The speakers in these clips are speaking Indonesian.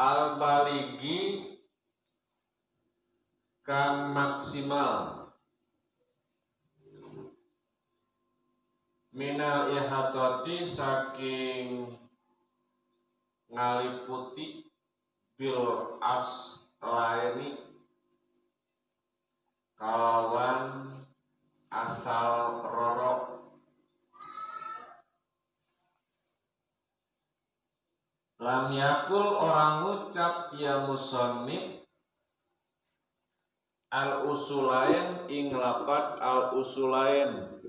Al-baligi kang maksimal minal ihatati saking ngaliputi bil aslaini kalawan asal roro. Lam yakul orang ngucap ya musannif al usulain ing lapat al usulain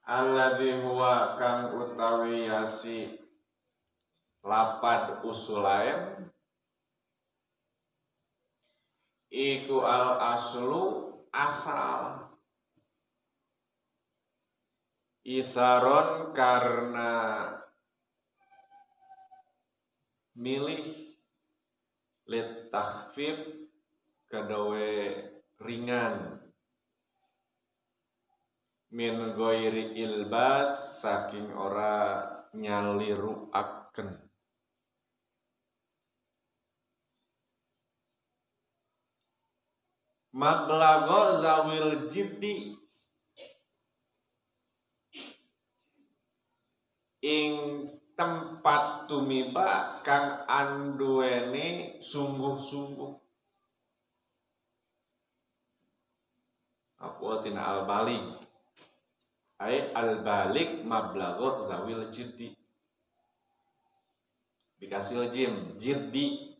alladzi huwa kang utawi yasi lapad usulain iku al aslu asal isaron karena milih lit takhfif kadawe ringan min ghairi ilbas saking ora nyaliruaken. Mablago zawil jiddi ing tempat tumiba kang anduweni sungguh-sungguh. Apa tina al-balik ay al-balik mablago zawil jiddi dikasih jim jiddi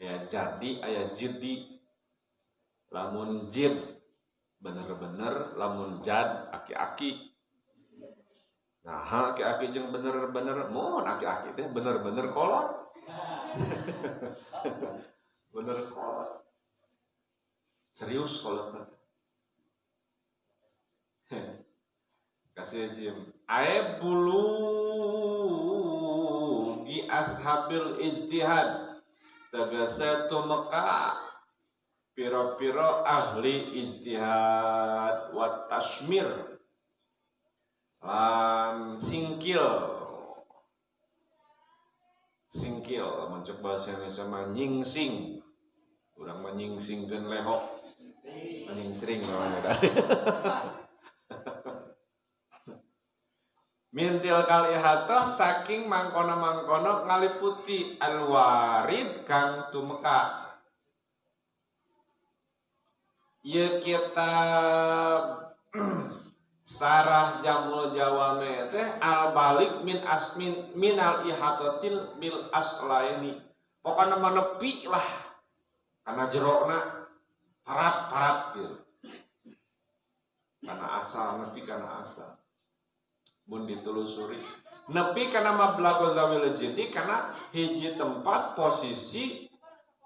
ya jadi aya jiddi lamun jid bener-bener lamun jad aki-aki. Nah, aki-aki jeung bener-bener mun aki-aki teh bener-bener kolot. Bener kolot. Serius kolot. Kasih jim. Aib bulu gi ashabil ijtihad. Tegese tumeka piro-piro ahli ijtihad wa tashmir. Singkil mencoba bahasa Indonesia menyingsing urang menyingsingkeun leho menyingsing namanya mintil kalihata saking mangkono-mangkono ngaliputi alwarid kang tumeka ieu kitab sarah jamul jawame teh al balik min asmin minal ihatatil bil aslaini pokoknya menepi lah karena jerokna parat gitu karena asal nepi karena asal mun ditelusuri nepi karena mablago zawil jiddi karena hiji tempat posisi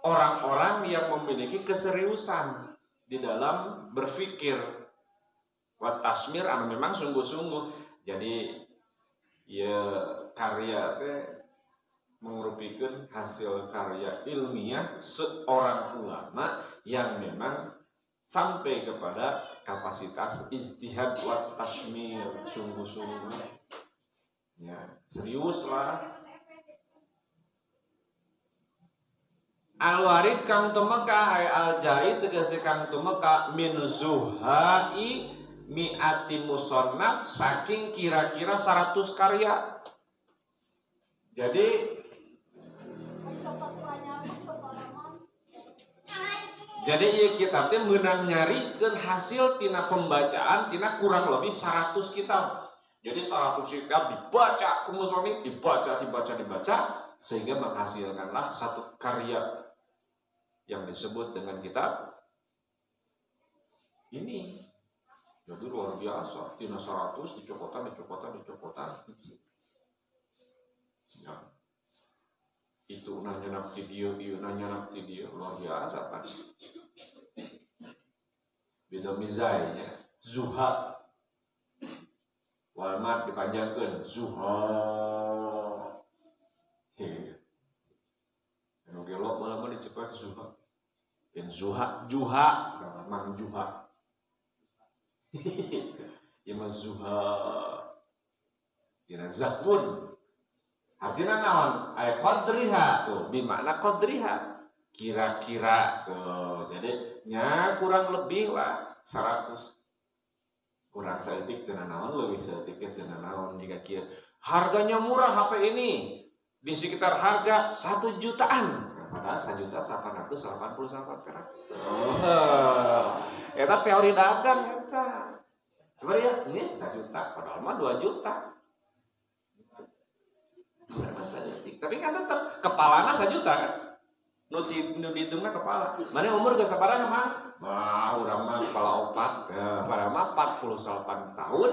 orang-orang yang memiliki keseriusan di dalam berpikir wa tasmir anu memang sungguh-sungguh. Jadi ya karya teh mengrupikeun hasil karya ilmiah seorang ulama yang memang sampai kepada kapasitas ijtihad wa tasmir sungguh-sungguh. Ya, serius lah. Al-warid kang tumeka ay al-jaid tegese kang tumeka min zuhai mi'ati musannaf saking kira-kira 100 karya. Jadi ieu kitab teh meunang nyarikeun hasil tina pembacaan tina kurang lebih 100 kitab. Jadi 100 kitab dibaca ku musannif, dibaca sehingga menghasilkanlah satu karya yang disebut dengan kitab ini. Jadi luar biasa, tina 100 dicopotan. Ya. Itu nanya video, luar biasa kan. Beda mizainya, zuha. Walmat dipanjangkeun, zuha. Anu gelok malah dicepat zuha. Dan juha, mang juha. Imam Zuha Tina zahun. Artinya naon? Ay qadriha tuh, bimakna qadriha. Kira-kira tuh. Jadi nya kurang lebih lah 100. Kurang saeutik teu naon, leuwih saeutik teu naon jika kieu. Harganya murah HP ini. Di sekitar harga 1 jutaan. Padahal 1.889 perak. Eta teori dagang eta. Sebenarnya ini 1 juta, padahal mah 2 juta. Tapi kan tetap kepalana 1 juta kan. Nu dihitungna kepala. Mana umur geus sabaraha mah? Wah, urang mah kepala 4. Padahal mah 48 tahun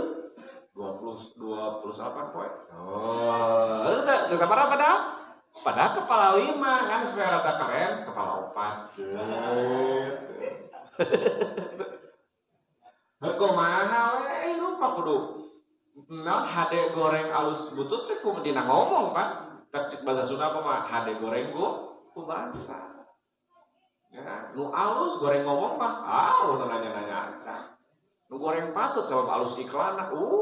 28 poin. Oh, itu geus sabaraha padahal? Padahal kepala 5 kan supaya rada keren, kepala 4. Kumaha we lupa kudu. Nah, HD goreng alus butut teh ku dina ngomong, Pak. Cek bahasa Sunda apa mah? HD goreng ku bahasa. Ya, nu alus goreng ngomong mah, udah nanya-nanya aja. Nu goreng patut sabab alus iklan,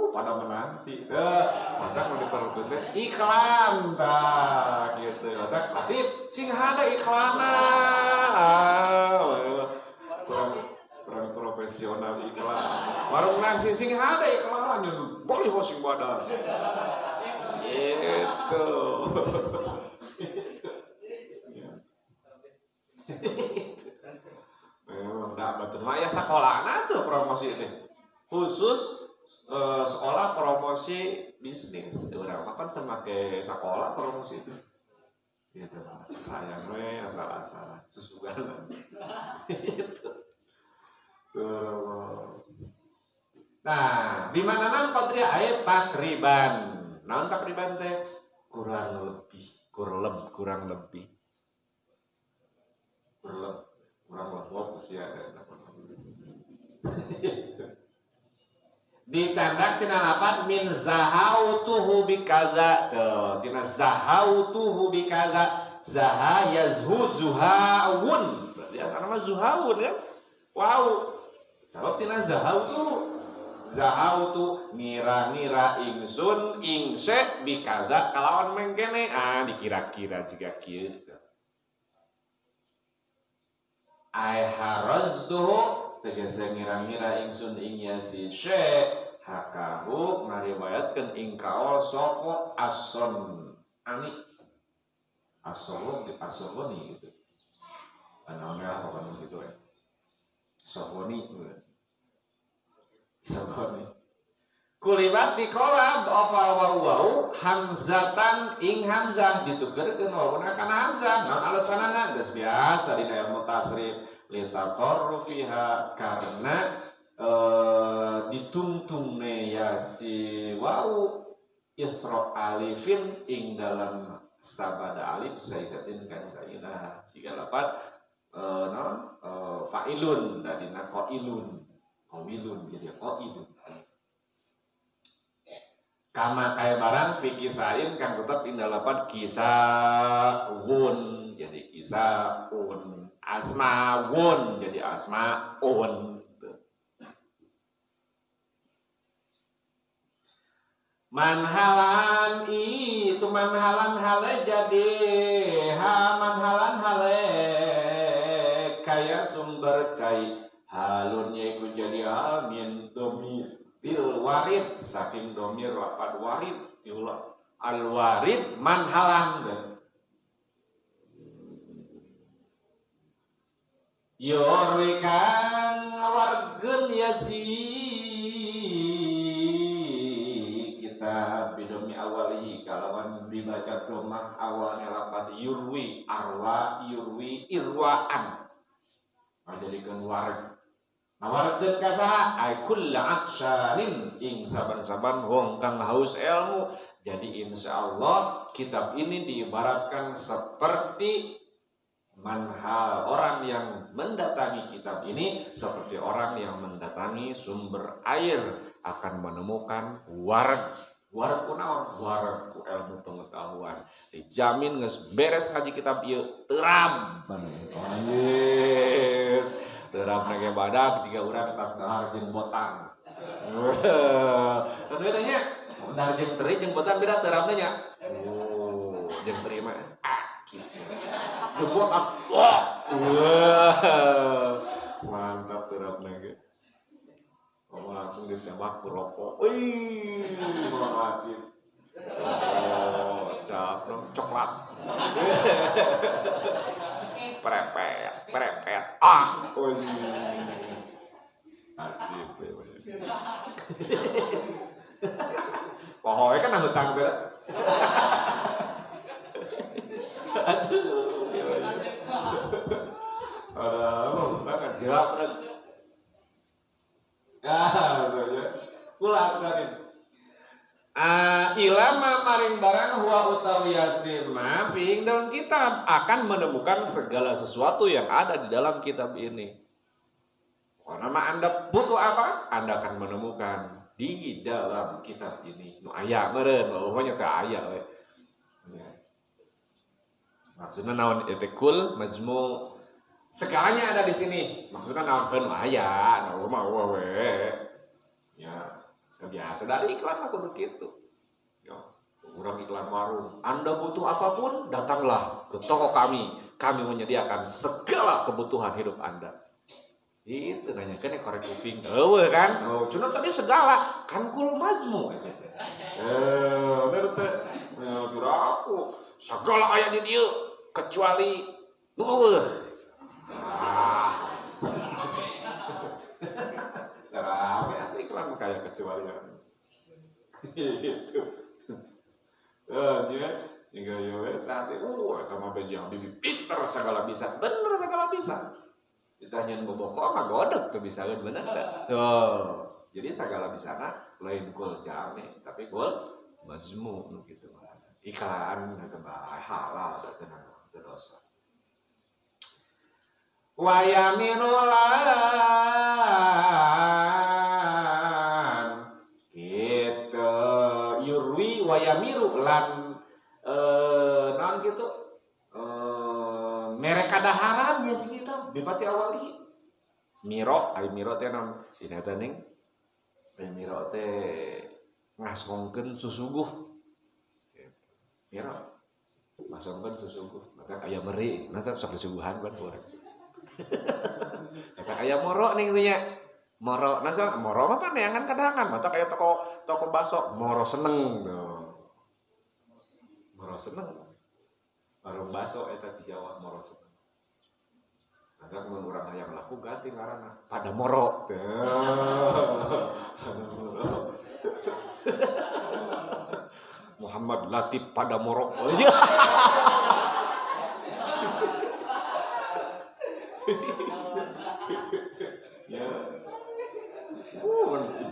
pada menanti. Maka mau diperlukan iklan dah gitu. Berarti sing ada iklana. Kurang profesional iklan. Warung nasi sing ada iklan boleh hosting badan. Gitu. Memang betul. Maya sekolahna tuh promosi itu. Khusus sekolah promosi bisnis. Urang mah kan teu make sekolah promosi itu. Gitu. Sayang we asal-asalan susugan. Gitu. Nah, di mana nang qadriya ayat takriban. Naon takriban teh kurang lebih. Kurang lebih usia dicandak tina lapan min zahautuhu bikaza tuh tina zahautuhu bikaza zaha yazhu zuhaun berarti asal nama zuhaun kan wow sabab tina zahautu ngira-ngira ingsun ingse bikaza kalawan mengkene dikira-kira jika kieu ai harazduhu tegese ngira-ngira ingsun ing yasi syekh hakahu ngariwayatkeun ing kaol sapa ason ani asoni gitu namanya apa kan gitu ya sofoni kulibat di kolab apa wau hamzatan ing hamzah ditukerkeun wawuna kana hamzah naon alasanana geus biasa dina ilmu tasrif litaqarru fiha karena ditungtungne ya si wau isra alifin ing dalam sabada alif zaidatin kan zaidah jika lapat fa'ilun dadina qailun qawilun jadi qailun kama kaya barang fi kisain kan tetap indah lapan kisahun jadi kisahun asmaun jadi asmaun manhalan itu manhalan hale jadi manhalan hale kaya sumber cai halunnya iku jadi amin domir bil warid saking domir lapad warid diulang al warid manhalan yorwikan wargen yasi kita bidomi awali kalawan dibaca domah awalnya lapad yurwi arwa yurwi irwaan menjadikan warid nawarkeun ka saha ay kullu akshanin ing saban-saban wong kang haus ilmu. Jadi insyaallah kitab ini diibaratkan seperti manhal orang yang mendatangi kitab ini seperti orang yang mendatangi sumber air akan menemukan wareg kunaon wareg ku ilmu pengetahuan dijamin geus beres haji kitab ieu teuram yes terap nage badak jika urang tas dahar jeung botang. Bedanya Dar jeung teri jeung botan beda teu ramna nya. Oh, jeung teri mah kitu. Jeung botan wah. Mantap teu ramna ge. Oh, langsung ditembak berokok. Wih, mati. Oh, coklat. Perepet. Ah, oh ajib. Pohoe kan hutang teh. Aduh. Hutang aja. Kulasanin. Ilama maring barang huwa utawi yasin ma fiing dalam kitab akan menemukan segala sesuatu yang ada di dalam kitab ini. Karena Anda butuh apa? Anda akan menemukan di dalam kitab ini. Nu aya meureun, pokoknya teu aya we. Maksudnya naon etekul majmu segalanya ada di sini. Maksudnya naon pen aya, naon mah we. Ya, biasa dari iklan aku begitu. Ya, kurang iklan warung. Anda butuh apapun, datanglah ke toko kami. Kami menyediakan segala kebutuhan hidup Anda. Itu nanya kan korek kuping. Kan? Oh, cuma tadi segala kan kul majmu. Bener teh. Kira aku segala aya di dieu kecuali nu eueuh. Rame atuh iklan kayak kecualian. Gitu. Dia hingga ya saat itu eta mah bejang bibi pinter segala bisa. Bener segala bisa. Ditanyain boboko mah godeg tuh bisa kan bener enggak? Tuh. Jadi segala bisana lain gol jame tapi gol majmu nu kitu mah. Iklan kebae halal tenang teu dosa. Wa yamirulan gitu yurwi wa yamiru lan naon gitu merek kadaharan ya sih kita bipati awali miro ari miro teh naon dina teh ning miro teh ngasongkeun susuguh miro ngasongkeun susuguh maka aya meri nasab sok disuguhan kan urang kata aya moro ning nya moro nasab moro mah paneangan kadahangan mata kayak toko baso moro seneng tuh moro seneng warung baso eta di Jawa moro seneng. Ada mun urang hayang laku ganti ngaranna pada moro. Muhammad Latif pada moro. Ya.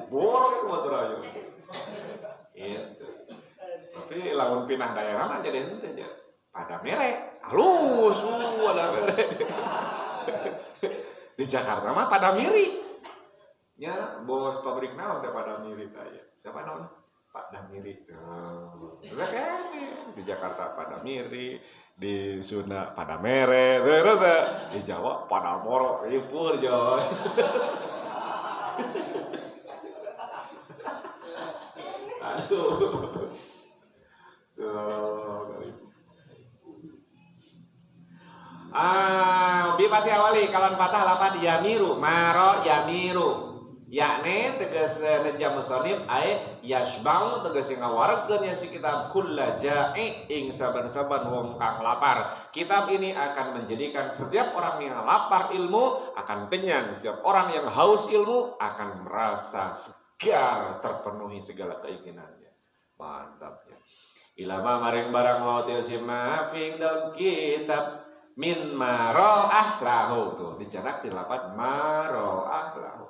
Borok ke Maturayo. Itu. Tapi lamun pindah daerah mah jadi henteu aja. Pada merek, halus, ada merek. Di Jakarta mah pada miri. Ya, bos pabrik naon teh pada miri aya. Siapa naon? Pak Damiri. Udah kan di Jakarta pada miri, di Sunda pada mere, di Jawa pada moro, ripur Jawa. Aduh. Bipati awali kalan patah lapan yamiru maro yamiru yakni tegas nejam musonib ay yasbang tegas ngawarkeun nya si kitab kulla ja'i ing saban-saban wong kang lapar. Kitab ini akan menjadikan setiap orang yang lapar ilmu akan kenyang, setiap orang yang haus ilmu akan merasa segar, terpenuhi segala keinginannya. Mantap ya. Ilama maring barang mau tiasima fing dalam kitab min maro'ah lahu tuh dicerak di lapat maro'ah lahu.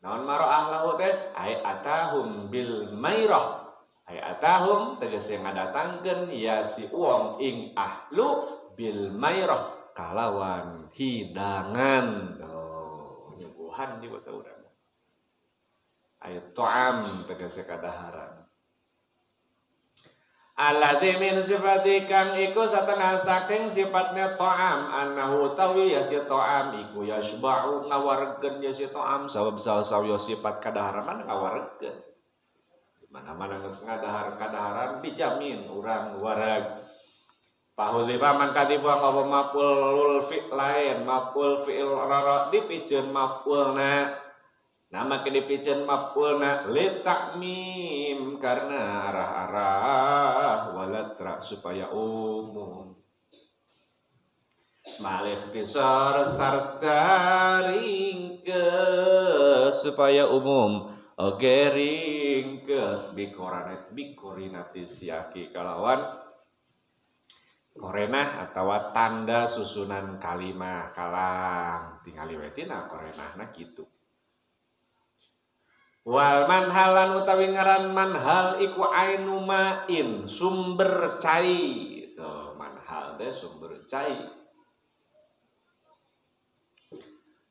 Naon maro'ah lahu teh ay atahum bil mairah. Ay atahum tegese ngadatangkeun ya si uang ing ahlu bil mairah kalawan hidangan. Oh, nyuguhan di bahasa urang. Ay ta'am tegese kadaharan. Alladzi min sifati kang iku satengah saking sifatnya ta'am annahu tawi ya si ta'am iku yasba'u ngawarkeun ya si ta'am sabab saha sifat kadaharaman ngawarkeun Mana-mana geus ngadahar-kadaharan dijamin urang warag. Pak Huzaifah man katiba ngapa maf'ul fi'il lain, maf'ul fi'il rara dipijeun maf'ulna. Nama ke dipijeun maf'ulna li ta'mim karena arah-arah walatra supaya umum. Mal ikhtisar sarta ringkes supaya umum. Oke ringkes bikorinati siaki kalawan korenah atau tanda susunan kalimah kalang tingali we tina korenahna kitu. Wal manhalan utawi ngaran manhal iku ainu main sumber cai. Tuh, manhal teh sumber cai.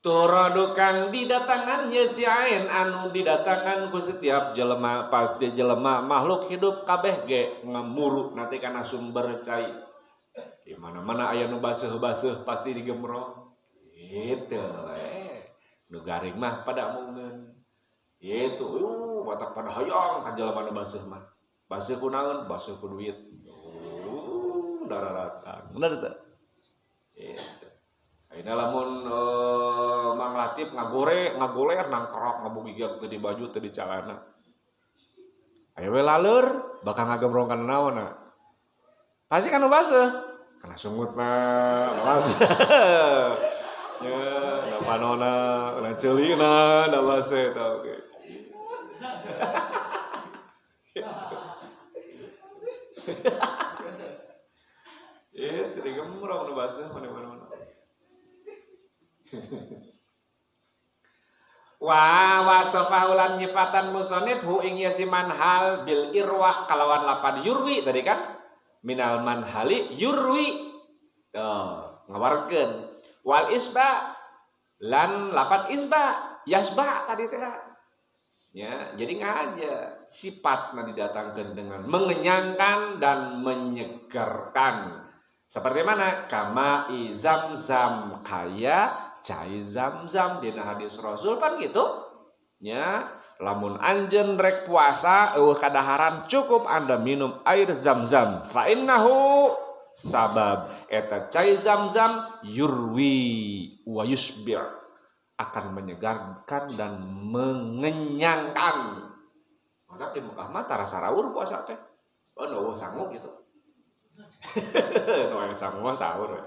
Turadu kang didatangan ya si ain anu didatangan ku setiap jelema pasti jelema makhluk hidup kabeh ge ngamuru nanti kana sumber cai. Di mana-mana aya nu baseuh-baseuh pasti digemrong. Gitu nu garing mah pada mungeun. Itu watak pada hayang ka jelema nu baseuh mah. Baseuh ku naon? Baseuh ku duit. Dararatang. Bener teh? Itu. Ayeuna lamun Mang Latif ngagoler nang kerok ngabugigak teu di baju teu di calana. Aya we laleur bakal ngagemrong kana naonna. Pasti kan nu baseuh. Kana sungut mah lawas. Ya, da panona, kana ceulina da base tah oge. Tadi gemrong nu base mana-mana. Wa safaulan nyifatan musannif hu ing yasiman hal bil irwa kalawan lapan yurwi tadi kan? Minal manhali yurwi ngawarkeun wal isba lan lapan isba yasba tadi teh ya jadi ngaja sifatna didatangkeun dengan mengenyangkan dan menyegarkan seperti mana kama zamzam kaya cai zamzam dina hadis Rasul kan gitu nya lamun anjeun rek puasa kadaharan cukup Anda minum air zam-zam fa innahu sabab eta cai zam-zam yurwi wa yusbir akan menyegarkan dan mengenyangkan. Maka di Mekah mah tara saraur puasa teh. Oh no sanggup gitu. No yang sanggup sahur.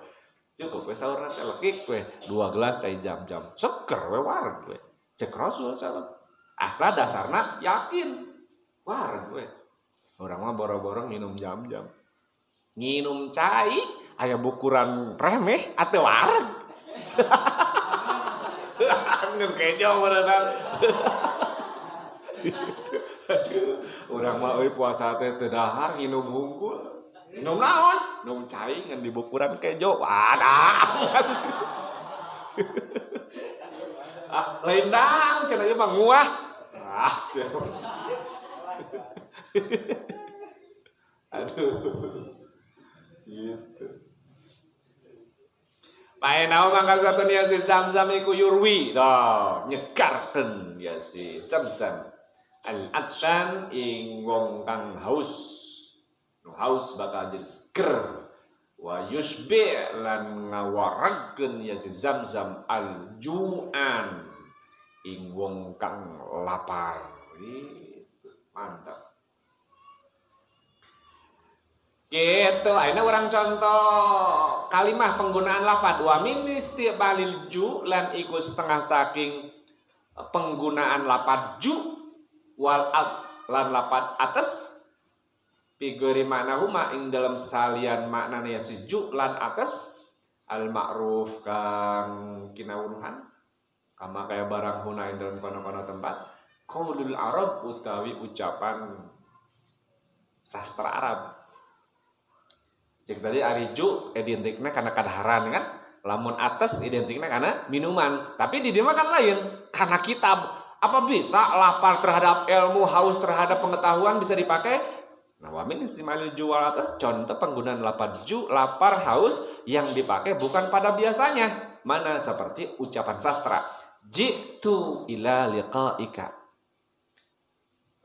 Cukup we sahurna teh lekik we 2 gelas cai zam-zam. Seger we wareg we. Cek Rasul sallallahu asa dasarna yakin wareg we orang mah boro-boro minum jam-jam nginum cai aya bukuran remeh atau wareg ngan kejo beneran urang mah euy puasa teh teu dahar nginum hungkul minum naon minum cai ngan di bukuran kejo wadah lain dang cenah ieu mah nguah siap. Aduh. Gitu. Paenau mangka satun ya si Zamzam iku yurwi. Tah, nyegarkeun ya si Zamzam. Al-atshan ing wong kang haus. Nu haus bakal jadi seger. Wa yusbi' lan ngawaragkeun ya si Zamzam al-ju'an. Ing wong kang lapar. Itu mantap. Gitu, ayeuna urang contoh kalimah penggunaan lafaz wa min istiqbalil ju lan iku setengah saking penggunaan lafaz ju wal ats lan lafaz atas figuri makna huma ing dalam salian maknana si ju lan atas al ma'ruf kang kinawuruhan kama kaya barang hunain dalam kono-kono tempat qaulul arab utawi ucapan sastra Arab. Jadi tadi ariju identiknya karena kadaharan kan, lamun atas identiknya karena minuman. Tapi di dia kan lain karena kitab. Apa bisa lapar terhadap ilmu, haus terhadap pengetahuan bisa dipakai? Nah, wamin istimalil jual atas contoh penggunaan lapar ju, lapar, haus yang dipakai bukan pada biasanya. Mana seperti ucapan sastra. Jitu ila liqa'ika.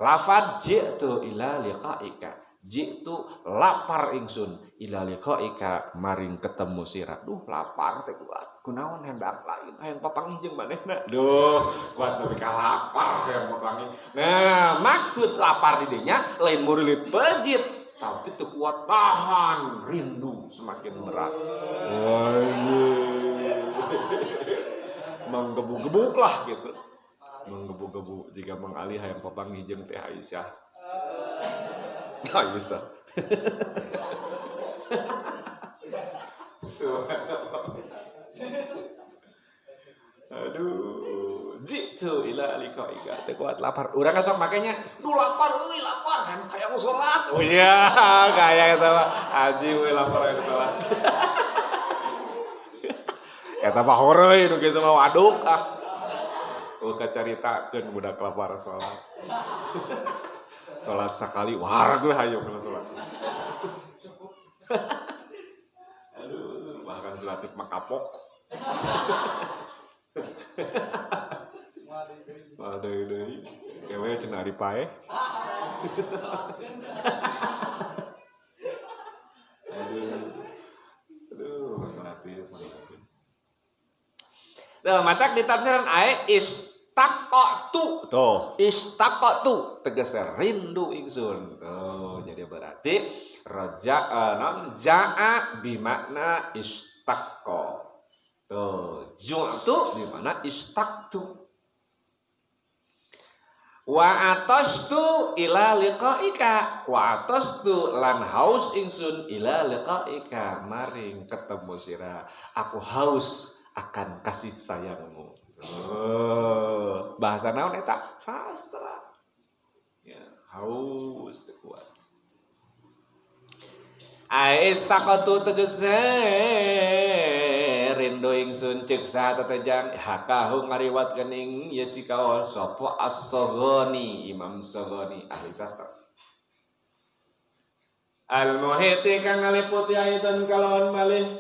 Lafad ji'tu ila liqa'ika. Ji'tu lapar ingsun ila liqa'ika maring ketemu sira. Duh lapar teh kuat. Kunaon hendak lain hayang papanggih jeung manehna. Duh kuat nepi ka lapar hayang papanggih. Nah, maksud lapar di dinya lain murilit pejit, tapi teu kuat tahan rindu semakin berat. Menggebu-gebuk lah gitu. Menggebu-gebu jika Mang Ali hayang papanggih jeung Teh Aisyah. Aisyah. Aduh, jitu ila liqa'ika. Teu kuat lapar. Urang sok makanya, duh lapar euy, lapar kan hayang salat. Oh iya, gaya eta mah. Aji we lapar hayang salat. Eta mah horeuy nu kitu mah waduk ah. Kacaritakeun budak lapar salat. Salat sakali wareg we hayu kana salat. Aduh, bahkan salatif mah kapok. Waduh deui. Kewe cenah ari pae. Aduh, salatif. Nah, matak di tafsiran ayat istaqatu. Tuh, istaqatu tegasna rindu ingsun. Tuh, jadi berarti ja'a bimakna istaqqa. Tuh, ju'tu di mana istaqtu. Wa atastu ila liqa'ika. Wa atastu lan haus ingsun ila liqa'ika maring ketemu sira. Aku haus akan kasih sayangmu. Oh, bahasa naon eta? Sastra. Ya, haus teu kuat. Aistaqatu tegese rindu ingsun ceuk saha tatejang hakahu ngariwatkeun ing ieu si kaul sapa As-Saghani, Imam Saghani ahli sastra. Al-Muhiti kang ngaliputi ayatan kalawan malih.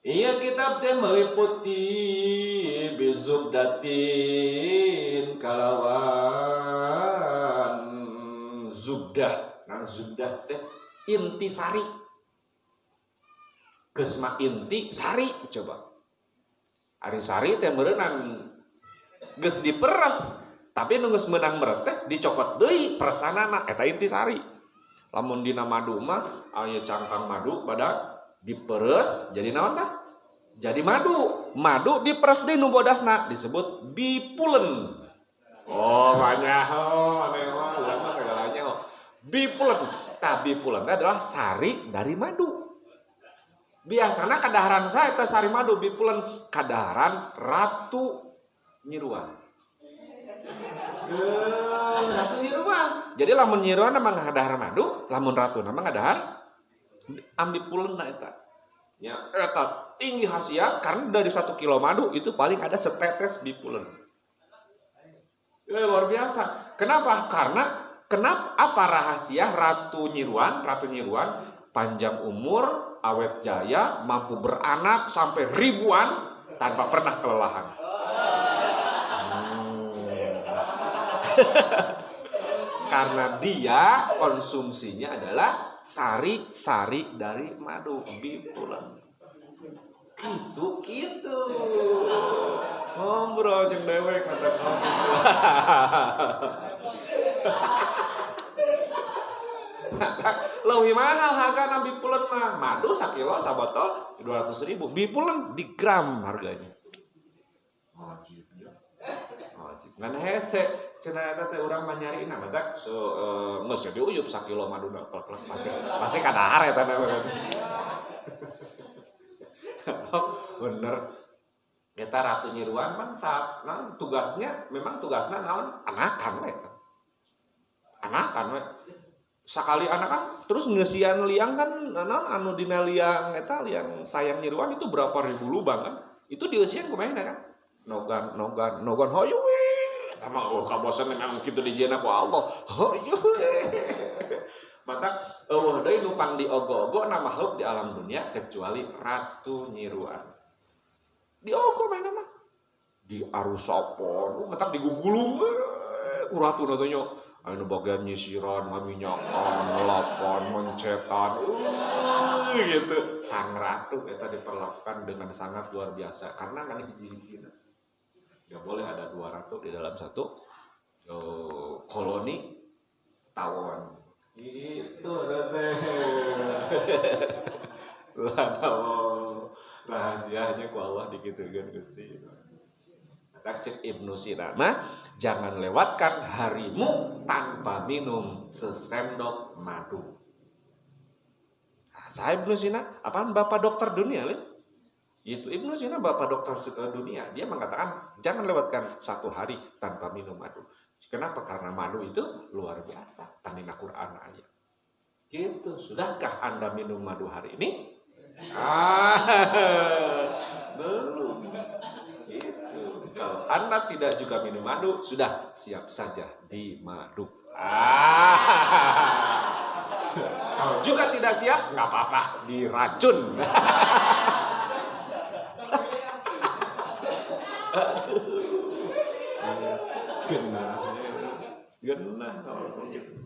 Iya kitab teh meliputi bizubdatin kalawan zubdah. Nah zubdah teh inti sari. Gesma inti sari coba. Ari sari teh meureunang geus diperes, tapi nu geus meunang meres teh dicokot deui peresanana eta inti sari. Lamun dina madu mah aya cangkang madu badak diperes jadi naon tah? Jadi madu. Madu diperes deui nu bodasna disebut bipulen. Oh, banyak. Oh, aneh mah urang mah sagalanya oh. Bipulen. Tah bipulen adalah sari dari madu. Biasana kadaharan saya eta sari madu bipulen kadaharan ratu nyiruan. Ratu nyiruan. Jadi lamun nyiruan mah ngadaharan madu, lamun ratu mah ngadaharan ambil pulenna eta. Ya, eta tinggi khasiat karena dari 1 kilo madu itu paling ada setetes bipulen. Luar biasa. Kenapa? Karena apa rahasia ratu nyiruan panjang umur, awet jaya, mampu beranak sampai ribuan tanpa pernah kelelahan. Karena dia konsumsinya adalah sari-sari dari madu bipulen. Gitu. Ngobrol jeung dewek kata leuwih mahal hargana bipulen mah. Madu sakilo sabotol 200.000. Bipulen di gram harganya. Wajib. Ngan hese cenah eta teh urang mah nyarina badak geus diuyup sakilo madu pasti kadahar eta na. Bener. Eta ratu nyiruan kan tugasnya naon? Anakan we. Sakali anakan terus ngeusian liang kan naon anu dina liang eta liang sayang nyiruan itu berapa ribu lubang kan? Itu dieusian kumaha kan? Nogan hoyo we. Tama kabosan memang kitu dijieuna ku Allah. Hoyo we. Mata eueuh deui nu pang diogo-ogo na makhluk di alam dunia kecuali ratu nyiruan. Diogo mainna mah. Di arusapon, matak digugulung ku ratuna teh nya. anu bagian nyisiran, ngaminyakan, nelpon, mencetan, gitu. Sang ratu eta diperlakukan dengan sangat luar biasa karena kan hiji-hijina. Gak boleh ada 2 ratu di dalam satu koloni tawon. Gitu teh. Rahasianya ku Allah dikitukeun Gusti. Cek Ibnu Sina mah jangan lewatkan harimu tanpa minum sesendok madu. Nah, saya Ibnu Sina, apaan bapak dokter dunia, itu Ibnu Sina bapak dokter dunia. Dia mengatakan jangan lewatkan 1 hari tanpa minum madu. Kenapa? Karena madu itu luar biasa. Tandina Quran ayat. Gitu. Sudahkah Anda minum madu hari ini? Belum. Gitu. Kalau Anda tidak juga minum madu, sudah siap saja dimadu. Kalau juga tidak siap, nggak apa-apa, diracun. Genah kalau begitu.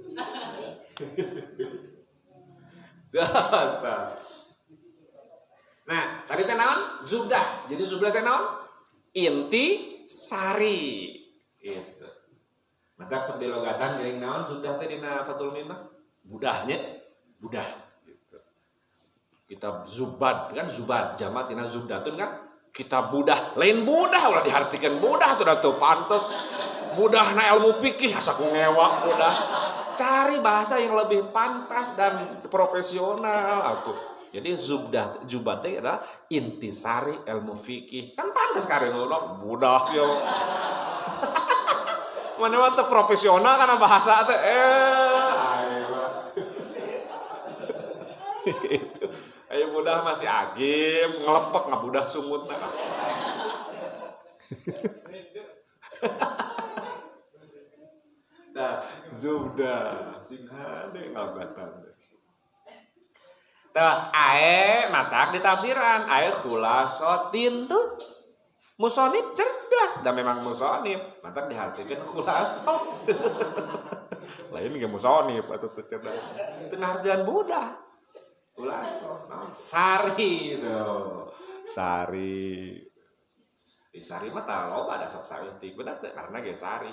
Nah, tadi teh naon? Zubdah. Jadi zubdah teh naon? Inti sari. Itu. Mata sok dilogatan geuning naon zubdah teh dina Fathul Minah? Budahnya, budah gitu. Kitab Zubad kan Zubad jamak tina zubdatun kan? Kitab budah, lain budah ulah dihartikeun budah tuh da teu pantes. Budahna ilmu fikih asa ku ngewak budah. Cari bahasa yang lebih pantas dan profesional atuh. Jadi zubdat teh adalah intisari ilmu fikih. Kan pantas kareng ulun budah yo. Mana mah teu profesional kana bahasa teh. Itu. Ayo budah masih agim, ngelepek ngabudah sumutna. Nah, zubdah sing hade ngabatan. Tah ae matak ditafsiran, ae khulasatin tuh. Musonib cerdas dan memang musonib, matak dihartikeun khulasah. Lain ge musonib atuh teu cerdas. Teu ngartian budah. Khulasah, sari tuh. Sari. Di sari mah tah loba ada sok saeutik, bener teh karena ge sari.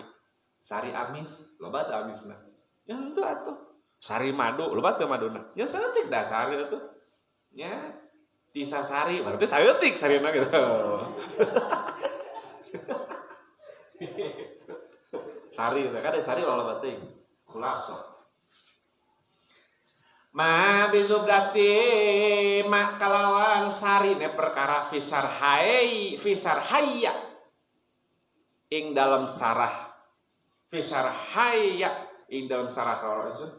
Sari amis, loba teh amisna. Ya henteu atuh. Sari madu, loba teh maduna. Ya saeutik dah sari atuh. Ya. Tisa sari, berarti saeutik sarina gitu. Sari, kan ada sari loba teh. Khulasah. Ma bizubdati mak kalawan sari ne perkara fisar hayya ing dalam sarah fisar hayya ing dalam sarah kalau itu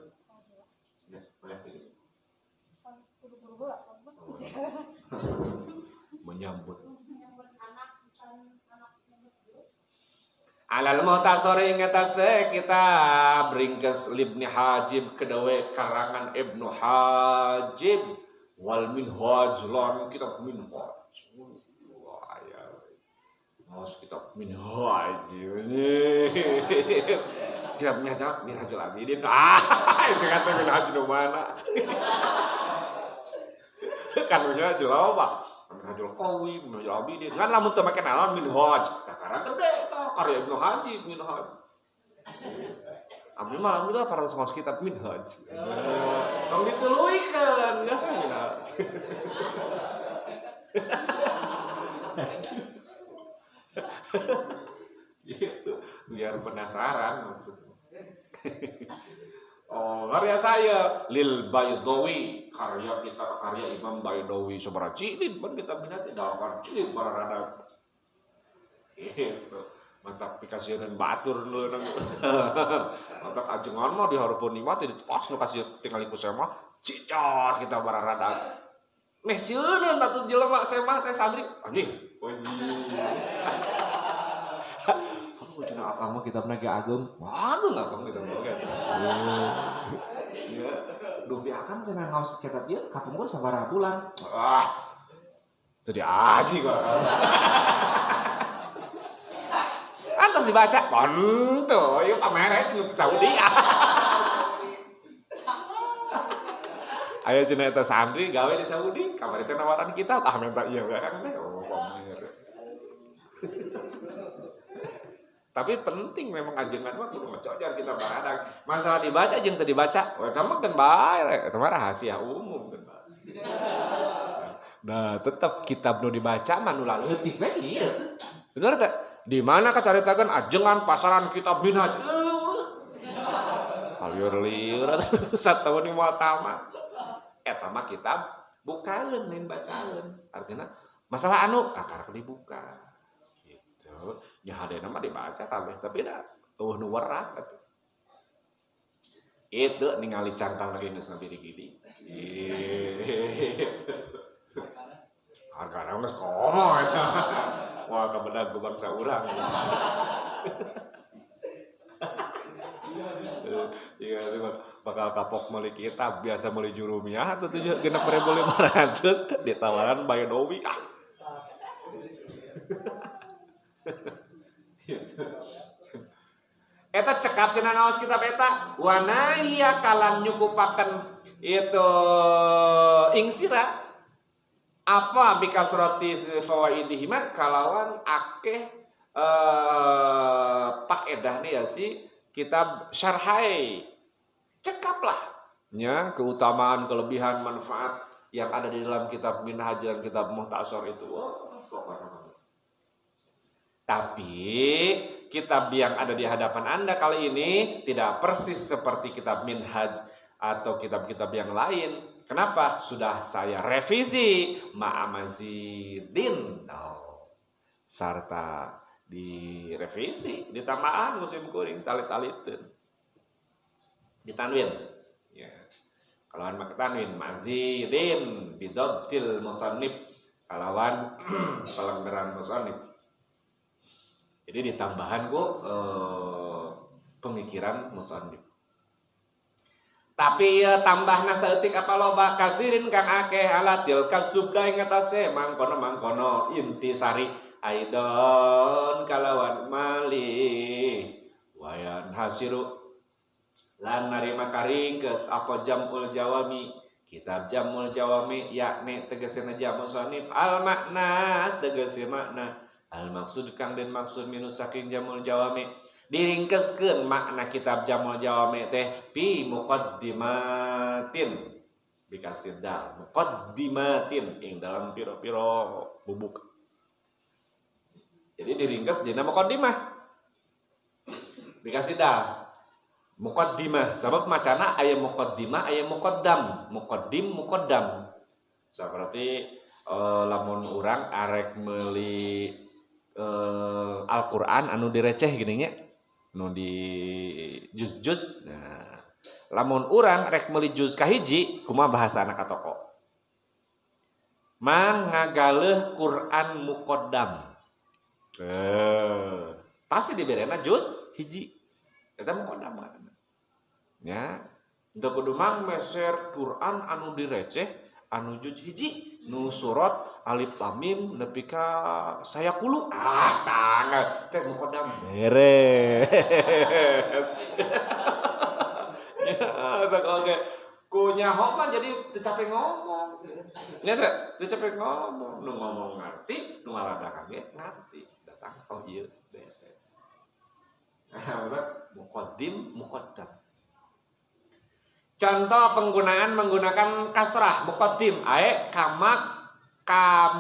menyambut alal mutasori ngetase kita bringkes Ibnu Hajib kedawe karangan Ibnu Hajib wal minhaj lan kitab minhaj. Wah ya. Mas kitab minhaj. Kitab minhajul abidin. Sing kata minhaj nu mana? Kan minhaj loba. Minhajul qawi, minhajul abidin. Kan lamun teu make naon minhaj. Takaran teh karya Ibnu Hajib minhaj. Abdi mah alhamdulillah para ngos kitab minhaj. Tong dituluikeun geus minhaj. Gitu, biar penasaran maksudnya. Oh, karya saya Lil Baydawi, karya Imam Baydawi sabaraha cilid ban kitab minhaj dalam cilid bararada. Gitu. Mantap pikasieun batur nu mantap ajengan mah dihareupeun nikmat di pas nu kasih tinggal ku saya mah cicot kita bararada meh sieun batu jelema saya mah teh santri anjing wajib aku cenah apa mah kitabna ge agung agung kitab mah kan ya dupi akang cenah ngaos kitab ieu kapungkur sabaraha bulan teu diaji kok tos dibaca. Ponto, ieu pamereh di Saudi. Ayo cenah eta santri gawe di Saudi, kamari teh nawaran kitab, minta ieu kan teh. Oh, pamer. Tapi penting memang ajengan mah kudu ngocojar kita baradang. Masalah dibaca jeung teu dibaca, eta mah kan bae, eta mah rahasia umum kan. Nah, tetap kitab nu dibaca mah nu leutik we ieu. Bener teh? Di mana kacaritakeun ajengan pasaran kitab minhaj. Liur-liur satahun di moal tamat. Eta mah kitab bukaeun lain bacaeun. Artinya masalah anu akar dibuka. Gitu. Nya hadena mah dibaca kabeh tapi da nu werat atuh. Itu ningali cantang lagi geus ngabiri-giri. Hargana geus komo eta. Wah, kabedag ku bangsa urang. Iya, bakal kapok meuli kitab, biasa meuli jurumiah atuh 7.500 ditawaran Bayodowi. Eta cekap cenah ngaos kitab eta, wa nahya kalan nyukupaken itu ingsira apa bikasrati fawaidihi mah kalawan akeh paedah nih ya si kitab syarhai cekaplah nya keutamaan kelebihan manfaat yang ada di dalam kitab minhaj dan kitab muhtasar itu. Tapi kitab yang ada di hadapan Anda kali ini tidak persis seperti kitab minhaj atau kitab-kitab yang lain. Kenapa? Sudah saya revisi ma'amazidin. Sarta direvisi, ditambahan musim kuring salit-aliteun. Ditanwin. Ya. Kalawan make tanwin mazidin bidabtil musannif kalawan pelenggeran musannif. Jadi ditambahan pemikiran musannif. Tapi ya tambahna saeutik apa loba kasirin kang akeh alatil kasubda ing atase mangkono intisari aidon kalawan malih wayan hasiru lan narima karingkeus apa jamul jawami kitab jamul jawami yakni tegasna jamul sanif al makna tegese makna al maksud kang den maksud minus saking jamul jawami diringkeskeun makna kitab jamul jawami teh fi muqaddimatin dikasih dal muqaddimatin ing dalam piro-piro bubuk. Jadi diringkes dina muqaddimah dikasih dal muqaddimah sabab macana aya muqaddimah aya muqaddam muqaddim muqaddam seperti lamun urang arek meuli Al-Qur'an anu direceh gini nya nu di juz-juz. Nah, lamun urang rek meuli juz kahiji kumaha bahasana ka toko mang ngagaleuh Qur'an muqaddam pasti diberena juz hiji eta muqaddam nya teu kudu mang meser Qur'an anu direceh anu juz hiji nu surat alif lam mim nepi ka saya kulu tanggal teh muqaddam beres ya oke kunyaho mah jadi teu capek ngomong nya teu capek ngomong nu ngomong ngarti nu ngarada kaget ngarti datang oh ieu beres muqaddim muqaddam. Contoh penggunaan menggunakan kasrah muqaddim ae ka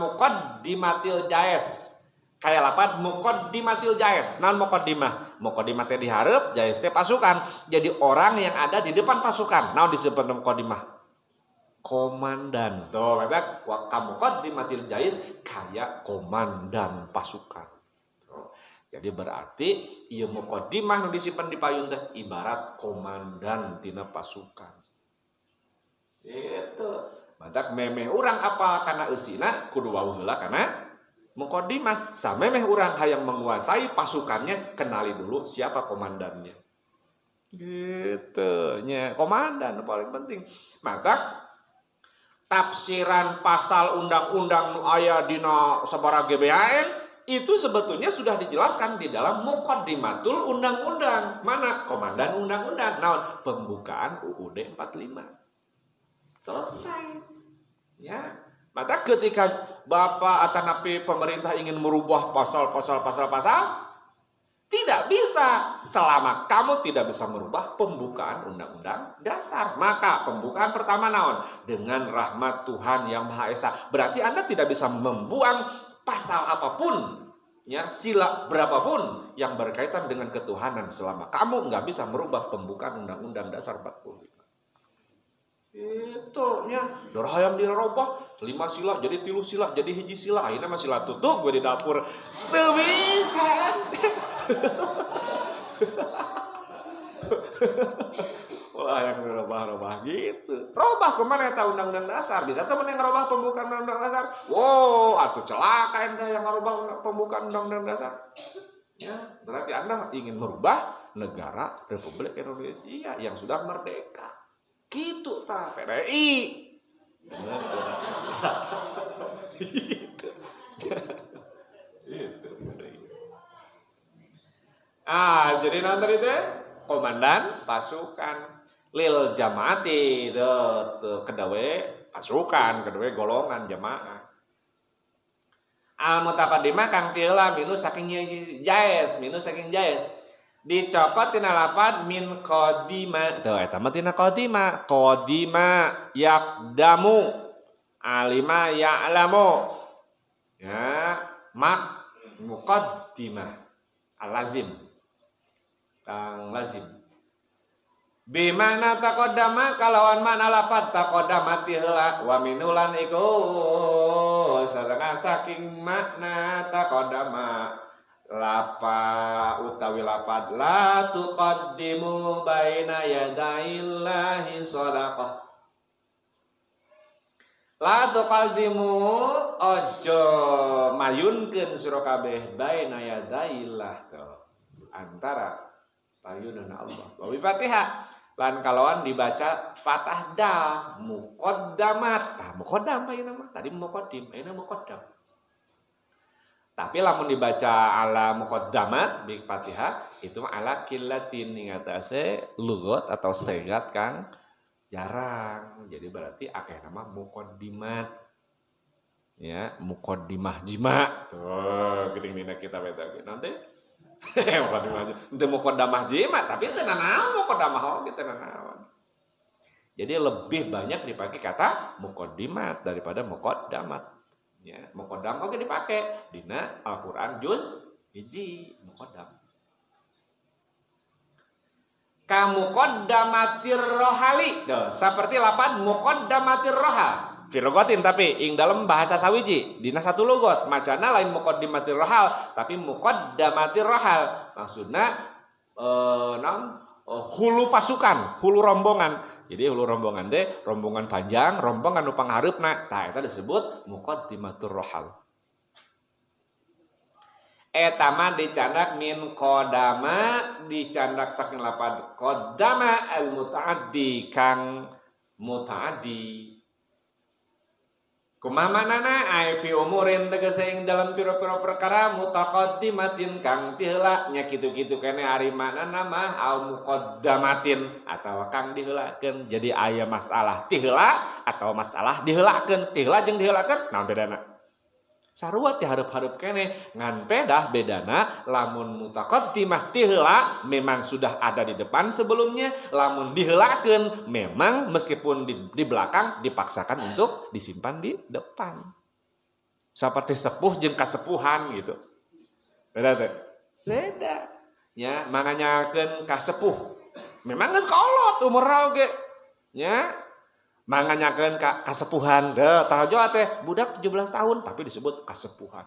muqaddimatil jais. Kayak lapat muqaddimatil jais. Naon muqaddimah? Muqaddimah teh dihareup, jais teh pasukan. Jadi orang yang ada di depan pasukan. Naon disebut muqaddimah? Komandan. Tuh, bapak ka muqaddimatil jais kayak komandan pasukan. Jadi berarti ieu muqaddimah nu disimpen di payun teh ibarat komandan tina pasukan. Itu. Badak memeh urang apa kana eusina kudu wau heula kana muqaddimah. Samemeh urang hayang menguasai pasukannya kenali dulu siapa komandannya. Gitu nya, komandan paling penting. Maka tafsiran pasal undang-undang nu aya dina sabaraha GBHN Itu sebetulnya sudah dijelaskan di dalam Muqaddimatul Undang-Undang. Mana? Komandan Undang-Undang. Naon? Pembukaan UUD 45. Selesai. Ya. Maka ketika Bapak atau napi pemerintah ingin merubah pasal, tidak bisa selama kamu tidak bisa merubah pembukaan Undang-Undang Dasar. Maka pembukaan pertama naon? Dengan rahmat Tuhan yang Maha Esa. Berarti Anda tidak bisa membuang pasal apapun, ya, sila berapapun yang berkaitan dengan ketuhanan selama kamu nggak bisa merubah pembukaan Undang-Undang Dasar 45. Itu nya darah hayang dirobah 5 sila jadi 3 sila jadi 1 sila akhirnya mah sila tutup gue di dapur teu bisa. Wah yang robah gitu. Robah kemana eta Undang-Undang Dasar? Bisa temen yang ngerobah pembukaan Undang-Undang Dasar? Wow, atuh celaka ente yang ngerobah pembukaan Undang-Undang Dasar. Ya, berarti Anda ingin merubah negara Republik Indonesia yang sudah merdeka. Gitu ta PDI. Gitu. Jadi nanti itu komandan pasukan lil jamaati kedawe pasukan, kedawe golongan jamaah. Al mutaqaddimah kang ti heula minus saking jais. Dicopot tina lafaz min qadima. Tuh eta mah tina qadima. Qadima yaqdamu alima ya'lamu. Ya, mak muqaddimah al-lazim. Kang lazim. Bimana taqaddama kalawan mana lafaz taqaddama ti heula wa minulan iku satengah saking makna taqaddama lapa utawi lapad la tuqaddimu baina yadaillahi shadaqah. La tuqaddimu ojo mayunkeun sira kabeh baina yadaillah antara payunana Allah. Wa Fatihah lan kalawan dibaca Fatah dal muqaddamat. Tah muqaddam ayeuna mah tadi muqaddim, ayeuna muqaddam. Tapi lamun dibaca ala muqaddamat di Fatihah itu ala qillatin ngatase lugat atau segat kang jarang. Jadi berarti akeh nama muqaddimat. Ya, muqaddimah jima. Oh, geuning dina kita beta nanti. Muqaddimah jima. Teu muqaddamah jima, tapi teu nanaon muqaddamah oge teu nanaon. Jadi lebih banyak dipakai kata muqaddimat daripada muqaddamat. Ya, muqaddam oke dipakai dina Al-Qur'an juz 1 muqaddam. Ka muqaddamatir rohali. Tuh, seperti lapan muqaddamatir roha. Filogotin tapi ing dalam bahasa sawiji dina satu logot macana lain muqaddimatir rohal tapi muqaddamatir rohal. Maksudna hulu pasukan, hulu rombongan. Jadi hulu rombongan teh rombongan panjang, rombongan nu panghareupna. Tah eta disebut muqaddimatur rohal. Eta mah dicandak min qadama, dicandak saking lafaz qadama al mutaaddi kang mutaaddi. Kumaha manana ai fi umurin tegese ing dalam pira-pira perkara mutaqaddimatin kang ti heula nya kitu-kitu keneh ari manana mah al muqaddamatin atawa kang diheulakeun. Jadi aya masalah ti heula atau masalah diheulakeun. Ti heula jeung diheulakeun naon bedana? Sarua ti hareup-hareup keneh ngan pedah bedana lamun mutaqaddimah ti heula memang sudah ada di depan sebelumnya, lamun diheulakeun memang meskipun di belakang dipaksakan untuk disimpan di depan. Seperti sepuh jeung kasepuhan gitu. Beda teh? Beda. Ya, manganyakeun kasepuh. Memang geus kolot umurna oge. Ya. Manganyakeun kasepuhan. Teu tarajoa teh budak 17 tahun tapi disebut kasepuhan.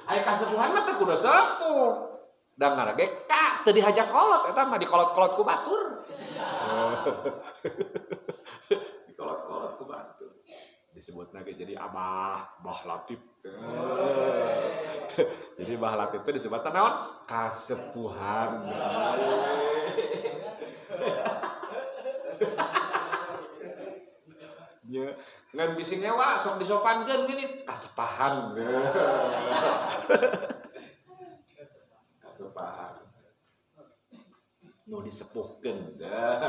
Aya kasepuhan mah teh kudu sepuh. Da ngarage ka teu dihajak kolot eta mah dikolot-kolot ku batur. Dikolot-kolot ku batur. Disebutna ge jadi abah, bah latif. Jadi bah latif teh disebutna naon? Kasepuhan. Ya, ngan bisi nyewa sok disopankeun gini kasepahan. Kasepahan. Nu disepuhkeun nya.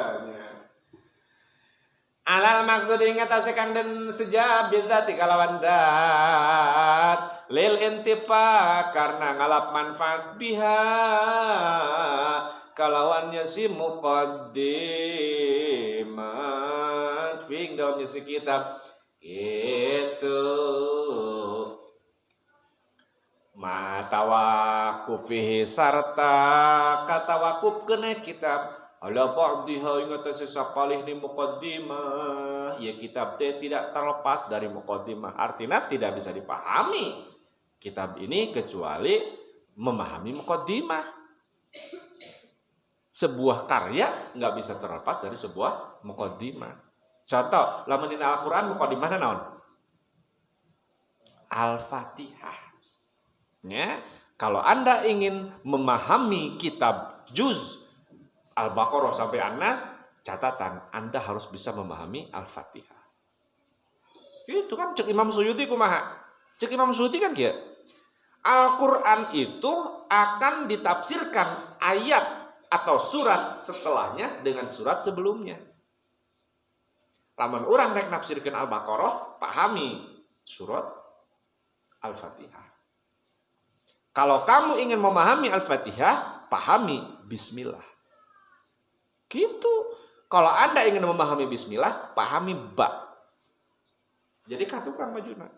Alal maksud ingat asekan dan sejab bidzati kalawan dat lil intifa karena ngalap manfaat biha kalawannya si muqaddimat fing dalamnya si kitab itu matawakuf fihi sarta katawakuf kena kitab ala ba'diha ingat sesapalih di muqaddimah ya kitab teh tidak terlepas dari muqaddimah artinya tidak bisa dipahami kitab ini kecuali memahami muqaddimah sebuah karya nggak bisa terlepas dari sebuah muqaddimah contoh lamun dina Al-Qur'an muqaddimahna naon Al-Fatihah ya kalau Anda ingin memahami kitab juz Al-Baqarah sampai An-Nas, catatan Anda harus bisa memahami Al-Fatihah. Itu kan cek Imam Suyuti kumaha? Cek Imam Suyuti kan kieu. Al-Qur'an itu akan ditafsirkan ayat atau surat setelahnya dengan surat sebelumnya. Lamun urang rek nafsirkeun Al-Baqarah, pahami surat Al-Fatihah. Kalau kamu ingin memahami Al-Fatihah, pahami bismillah. Gitu. Kalau Anda ingin memahami bismillah, pahami ba. Jadi katukan majuna.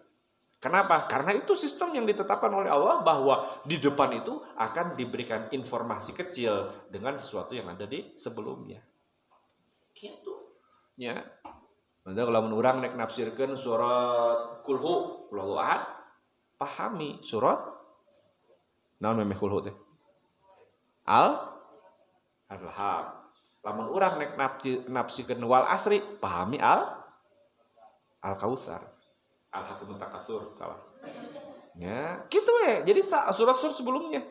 Kenapa? Karena itu sistem yang ditetapkan oleh Allah bahwa di depan itu akan diberikan informasi kecil dengan sesuatu yang ada di sebelumnya. Gitu. Ya. Maka kalau urang nek nafsirkeun surat Kulhu, Qul Ahad, pahami surat naon memeh Kulhu teh? Al-Lahab. Lamun urang nek nafsikeun wal asri pahami Al-Kautsar. Al-Hakumut Takatsur salah. Ya, gitu we. Jadi surat-surat sebelumnya.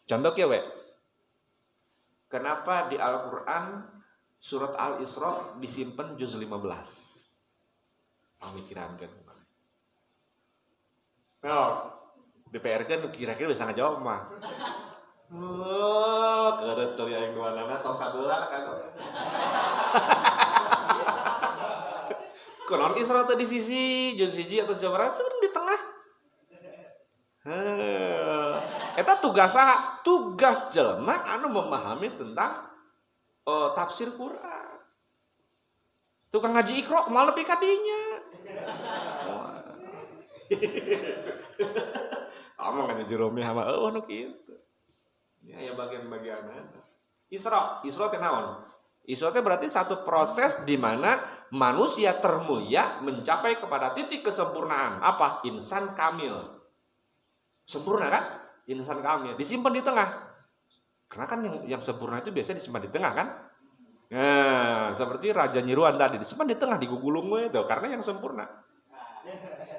Contoh kieu we. Kenapa di Al-Qur'an surat Al-Isra disimpan juz 15? Pamikiran kan. Nah, DPR kan kira-kira bisa ngajawab mah. Keret cari aing duanana tong sabeula kan. Kunaon Isra teh di sisi, juz siji atau sabaraha teh di tengah. Eta tugas saha? Tugas jelema anu memahami tentang tafsir Quran. Tukang ngaji Iqra moal nepi ka dinya. Amang ngaji Jeromi hama nu kitu. Ya bagian-bagiannya. Isra teh naon? Isra teh berarti satu proses di mana manusia termulia mencapai kepada titik kesempurnaan. Apa? Insan kamil. Sempurna kan? Insan kamil. Disimpan di tengah. Karena kan yang sempurna itu biasanya disimpan di tengah kan? Nah, seperti Raja Nyiruan tadi disimpan di tengah digugulung itu karena yang sempurna.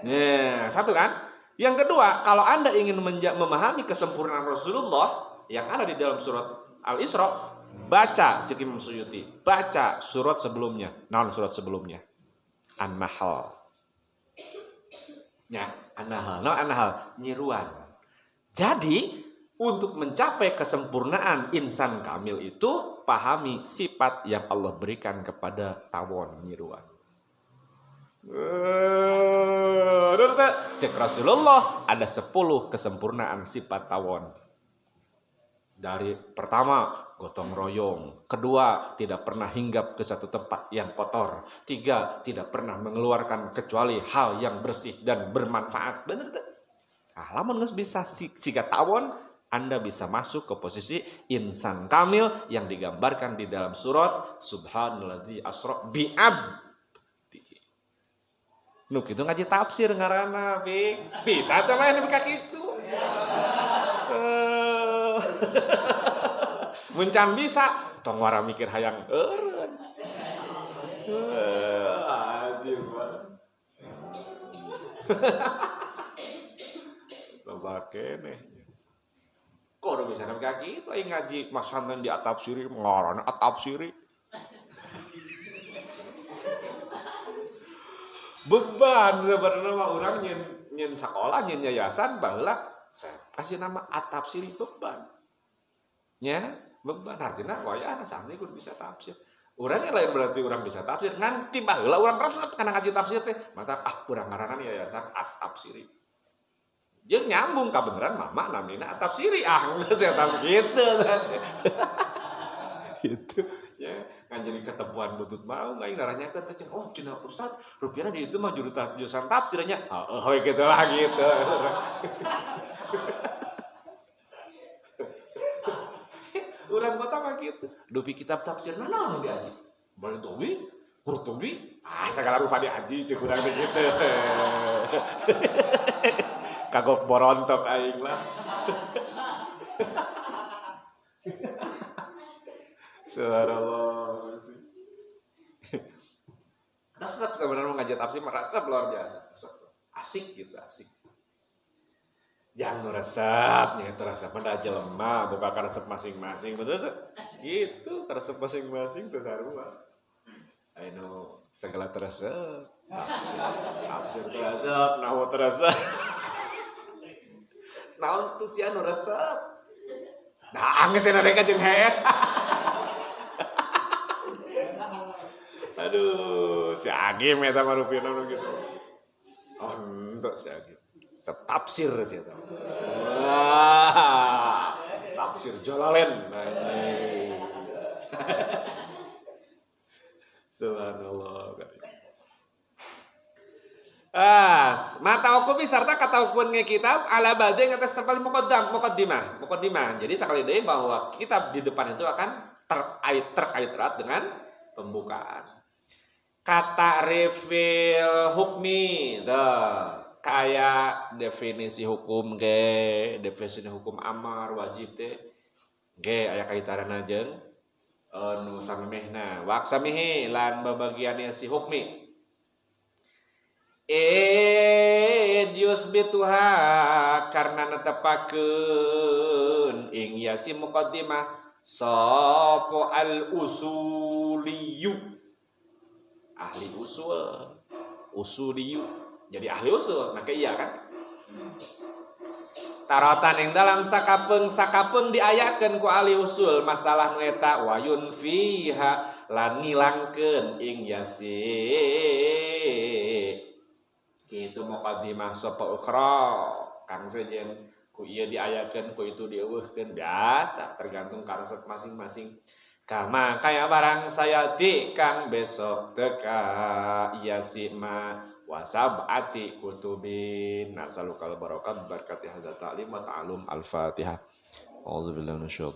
Nah, satu kan? Yang kedua, kalau Anda ingin memahami kesempurnaan Rasulullah yang ada di dalam surat Al-Isra, baca cek Imam Suyuti, baca surat sebelumnya. Naon surat sebelumnya? An-Nahl. Ya, An-Nahl. No, An-Nahl nyiruan. Jadi, untuk mencapai kesempurnaan insan kamil itu, pahami sifat yang Allah berikan kepada tawon nyiruan. Cek Rasulullah ada 10 kesempurnaan sifat tawon. Dari pertama, gotong royong. Kedua, tidak pernah hinggap ke satu tempat yang kotor. 3, tidak pernah mengeluarkan kecuali hal yang bersih dan bermanfaat. Bener tak? Nah, lamun geus bisa siga tawon, Anda bisa masuk ke posisi insan kamil yang digambarkan di dalam surat Subhanalladzi asra bi'abdihi. Nu kitu ngaji tafsir ngaranna, bisa teh mah nepi ka kitu. Muncan bisa, tong wara mikir hayang eureun. Ajib banget. Loba keneh. Kok bisa nepi ka kitu aing ngaji masanten di atafsiri ngaranna atafsiri. beban sebenarnya mah urang nyen sekolah nyen yayasan baheula saya kasih nama at-tafsiri beban. Nya beban artinya wayah sami kudu bisa tafsir. Urang lain berarti urang bisa tafsir nganti baheula urang resep kana ngaji tafsir teh mata urang ngaranna yayasan at-tafsiri. Jeung nyambung ka beneran mama namina at-tafsiri geus eta kitu. Gitu ya kan jadi ketemuan butut mau nggak ngaranya kan oh cina ustad rupiahnya di itu mah jurusan tafsirnya we gitu lah gitu. Urang kota mah gitu dupi kitab tafsir naon di aji balik tobi Qurtubi segala rupa di aji ceuk urang gitu. Kagok borontok aing lah. Subhanallah. Resep sebenarnya ngaji tafsir resep luar biasa. Resep. Asik gitu, asik. Jangan resep, nya resep pada jelema buka resep masing-masing, betul tuh? Gitu, resep masing-masing teu sarua. Ayo segala resep. Tafsir resep, nahwu resep. Naon tuh sia nu resep? Nah, geus cenah rek jeung hees. Aduh, si Agim eta mah rupina nu gitu. Oh, ento si Agim. Setafsir si eta. Tafsir Jalalain. Subhanallah. Mata hukumi sarta kata hukum kitab ala badai ngatas sekali muqaddimah. Jadi sekali deui bahwa kitab di depan itu akan terkait erat dengan pembukaan. Kata refill hukmi, kayak definisi hukum ge, definisi hukum amar wajib teh, ge aya kaitanana jeung nu samemehna. Waksamihi lan babagiannya si hukmi. Yusbituha karena netepakeun ing yasi muqaddimah sapa al usuliyu ahli usuliyu jadi ahli usul maka iya kan taratan yang dalam sakapeung diayakeun ku ahli usul masalah nu eta wayun fiha lan ngilangkeun ing yasi kitu muqaddimah sapa ukhra kang sejen ku ieu diayakeun ku itu dieuweuhkeun biasa tergantung karesep masing-masing. Kama kaya barang sayati kang besok teka yasima wasabati kutubin nasalukal barakat berkati hadzal ta'lim wa ta'allum al-Fatihah. A'udzubillahi minasyaitonir